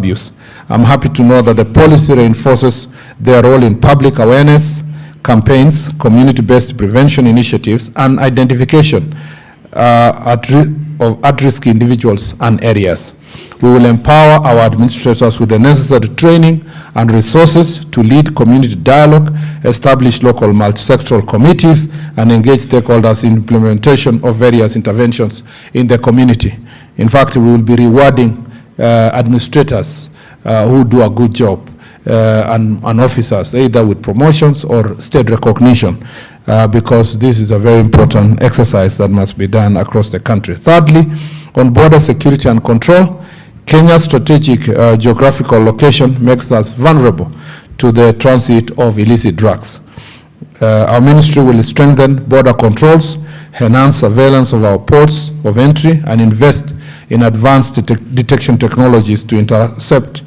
abuse. I'm happy to know that the policy reinforces their role in public awareness campaigns, community-based prevention initiatives, and identification of at-risk individuals and areas. We will empower our administrators with the necessary training and resources to lead community dialogue, establish local multisectoral committees, and engage stakeholders in implementation of various interventions in the community. In fact, we will be rewarding administrators who do a good job and officers, either with promotions or state recognition, because this is a very important exercise that must be done across the country. Thirdly, on border security and control, Kenya's strategic geographical location makes us vulnerable to the transit of illicit drugs. Our ministry will strengthen border controls, enhance surveillance of our ports of entry, and invest in advanced detection technologies to intercept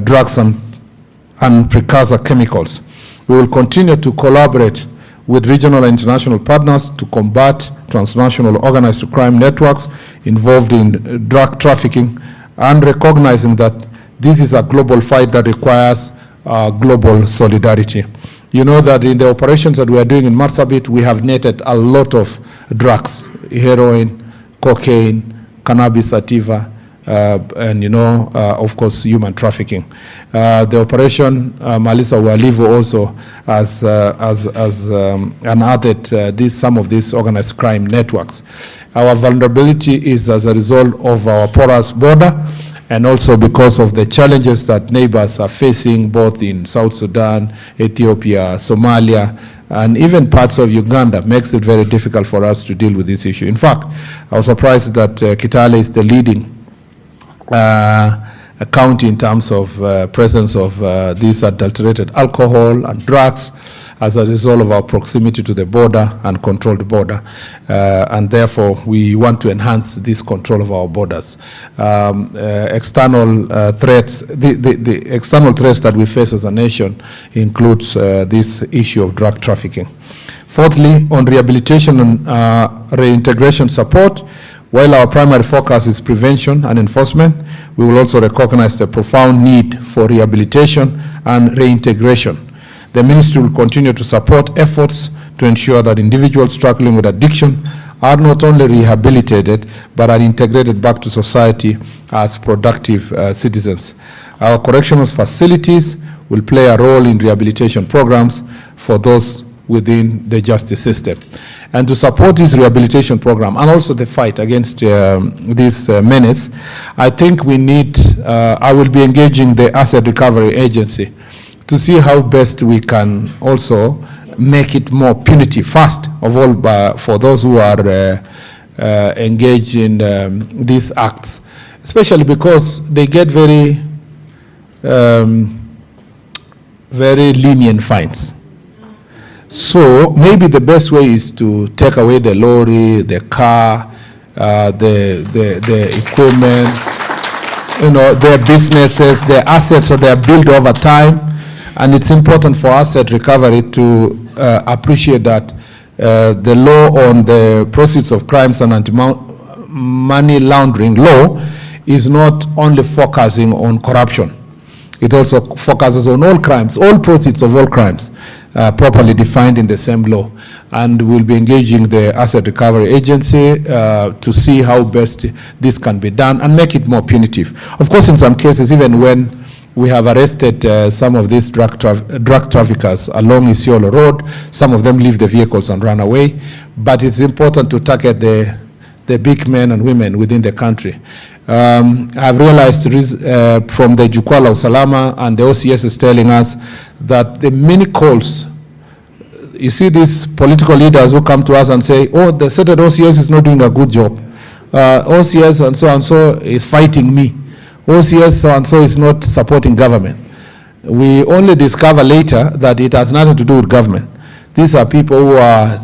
drugs and precursor chemicals. We will continue to collaborate with regional and international partners to combat transnational organized crime networks involved in drug trafficking, and recognizing that this is a global fight that requires global solidarity. You know that in the operations that we are doing in Marsabit, we have netted a lot of drugs, heroin, cocaine, cannabis sativa, and of course, human trafficking. The operation Malisa Walivo also has unearthed some of these organized crime networks. Our vulnerability is as a result of our porous border, and also because of the challenges that neighbors are facing both in South Sudan, Ethiopia, Somalia, and even parts of Uganda. Makes it very difficult for us to deal with this issue. In fact, I was surprised that Kitale is the leading county in terms of presence of these adulterated alcohol and drugs as a result of our proximity to the border and controlled border. And therefore, we want to enhance this control of our borders. External threats, the external threats that we face as a nation includes this issue of drug trafficking. Fourthly, on rehabilitation and reintegration support, while our primary focus is prevention and enforcement, we will also recognize the profound need for rehabilitation and reintegration. The ministry will continue to support efforts to ensure that individuals struggling with addiction are not only rehabilitated, but are integrated back to society as productive citizens. Our correctional facilities will play a role in rehabilitation programs for those within the justice system. And to support this rehabilitation program and also the fight against this menace, I think we need, I will be engaging the Asset Recovery Agency to see how best we can also make it more punitive, first of all, for those who are engaged in these acts, especially because they get very, very lenient fines. So maybe the best way is to take away the lorry, the car, the equipment, their businesses, their assets, so they are built over time. And it's important for asset recovery to appreciate that the law on the proceeds of crimes and anti-money laundering law is not only focusing on corruption. It also focuses on all crimes, all proceeds of all crimes, properly defined in the same law. And we'll be engaging the Asset Recovery Agency to see how best this can be done and make it more punitive. Of course, in some cases, even when we have arrested some of these drug traffickers along Isiolo Road, some of them leave the vehicles and run away. But it's important to target the big men and women within the country. I've realized from the Jukwaa Usalama and the OCS is telling us that the many calls, you see these political leaders who come to us and say, oh, the certain OCS is not doing a good job. OCS and so is fighting me. OCS so-and-so is not supporting government. We only discover later that it has nothing to do with government. These are people who are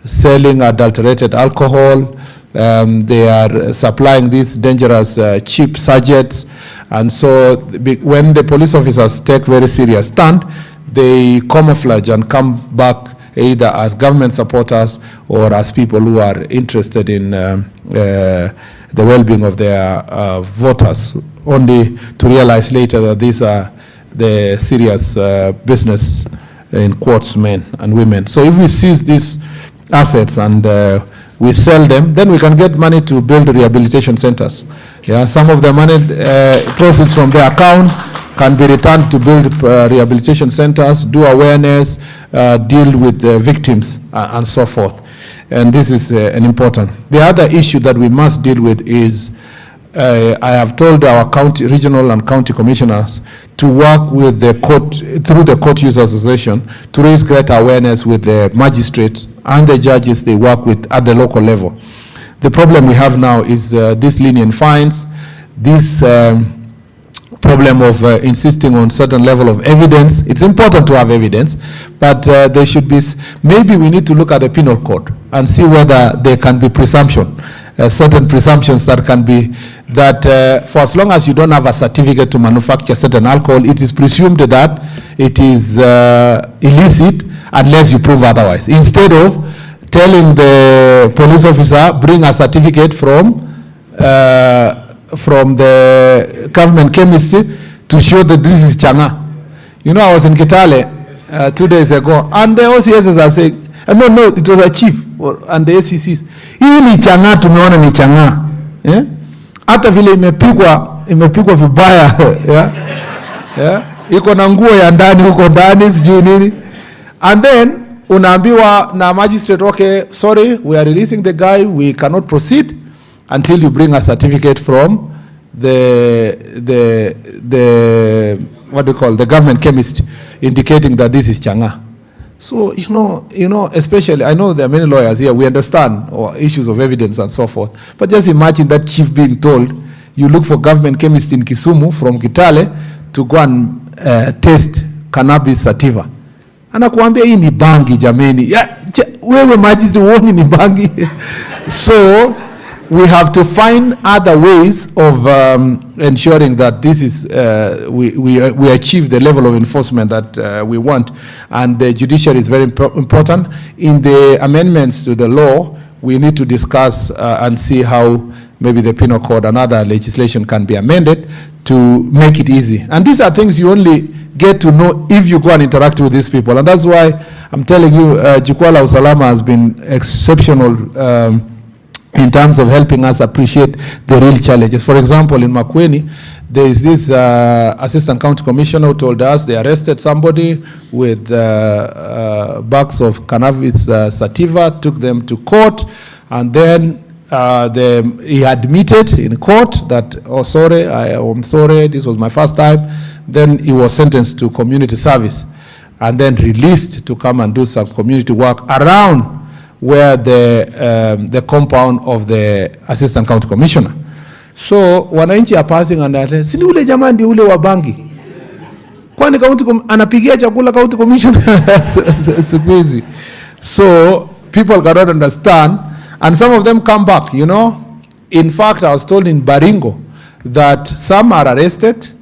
selling adulterated alcohol. They are supplying these dangerous cheap sachets. And so when the police officers take very serious stand, they camouflage and come back either as government supporters or as people who are interested in the well-being of their voters, only to realize later that these are the serious business, in quotes, men and women. So if we seize these assets and we sell them, then we can get money to build rehabilitation centers. Yeah, some of the money proceeds from the account can be returned to build rehabilitation centers, do awareness, deal with victims, and so forth. And this is an important. The other issue that we must deal with is I have told our county, regional and county commissioners to work with the court, through the Court Users Association, to raise greater awareness with the magistrates and the judges they work with at the local level. The problem we have now is these lenient fines, this problem of insisting on certain level of evidence. It's important to have evidence, but there should be, maybe we need to look at the penal code and see whether there can be presumption, certain presumptions that can be, that for as long as you don't have a certificate to manufacture certain alcohol, it is presumed that it is illicit unless you prove otherwise. Instead of telling the police officer, bring a certificate from the government chemist to show that this is changa. You know, I was in Kitale 2 days ago, and the OCSs are saying, no, it was a chief, and the ACCs, hii ni changa, tumeona ni changa. Hata vile imepigwa vibaya, iko na nguo ya ndani huko ndani, sijui nini. And then unaambiwa na magistrate, okay, sorry, we are releasing the guy, we cannot proceed until you bring a certificate from the what do you call, the government chemist, indicating that this is changa. So you know, especially, I know there are many lawyers here, we understand issues of evidence and so forth, but just imagine that chief being told, you look for government chemist in Kisumu from Kitale to go and test cannabis sativa. Anakuambia hii ni bangi jameni. Wewe magistrate uoni ni bangi. So we have to find other ways of ensuring that this is we achieve the level of enforcement that we want, and the judiciary is very important. In the amendments to the law, we need to discuss and see how maybe the penal code and other legislation can be amended to make it easy. And these are things you only get to know if you go and interact with these people. And that's why I'm telling you, Jukwaa la Usalama has been exceptional in terms of helping us appreciate the real challenges. For example, in Makwiny, there is this assistant county commissioner who told us they arrested somebody with bags of cannabis sativa, took them to court, and then he admitted in court that, oh, sorry, I'm sorry, this was my first time. Then he was sentenced to community service and then released to come and do some community work around where the compound of the assistant county commissioner. So wananchi are passing and they say, sini ule jamaa ndi ule wa bangi. Kwani anapigia chakula county commissioner? So people cannot understand, and some of them come back, you know. In fact, I was told in Baringo that some are arrested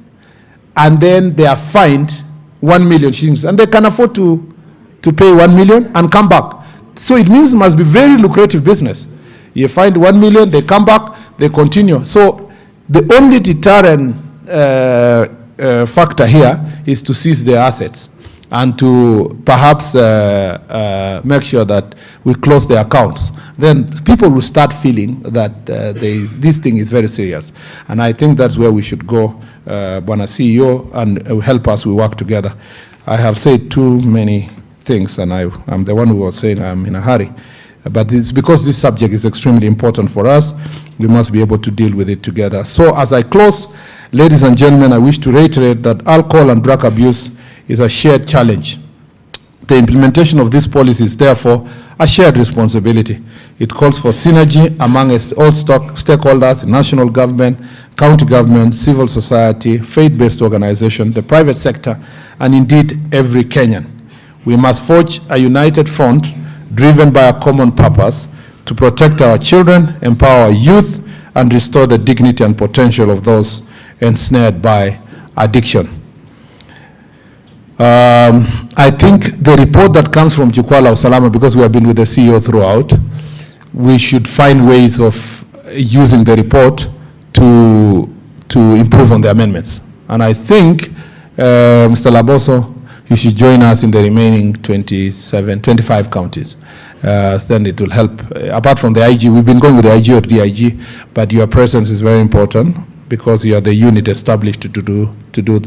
and then they are fined 1 million shillings, and they can afford to pay 1 million and come back. So it means it must be very lucrative business. You find 1 million, they come back, they continue. So the only deterrent factor here is to seize their assets and to perhaps make sure that we close their accounts. Then people will start feeling that this thing is very serious. And I think that's where we should go, Bwana CEO, and help us, we work together. I have said too many things, and I'm the one who was saying I'm in a hurry. But it's because this subject is extremely important for us, we must be able to deal with it together. So as I close, ladies and gentlemen, I wish to reiterate that alcohol and drug abuse is a shared challenge. The implementation of this policy is therefore a shared responsibility. It calls for synergy among all stakeholders, national government, county government, civil society, faith-based organization, the private sector, and indeed every Kenyan. We must forge a united front driven by a common purpose to protect our children, empower our youth, and restore the dignity and potential of those ensnared by addiction. I think the report that comes from Jukwaa la Usalama, because we have been with the CEO throughout, we should find ways of using the report to improve on the amendments. And I think, Mr. Laboso, you should join us in the remaining 25 counties. Then it will help. Apart from the IG, we've been going with the IG or DIG, but your presence is very important because you are the unit established to do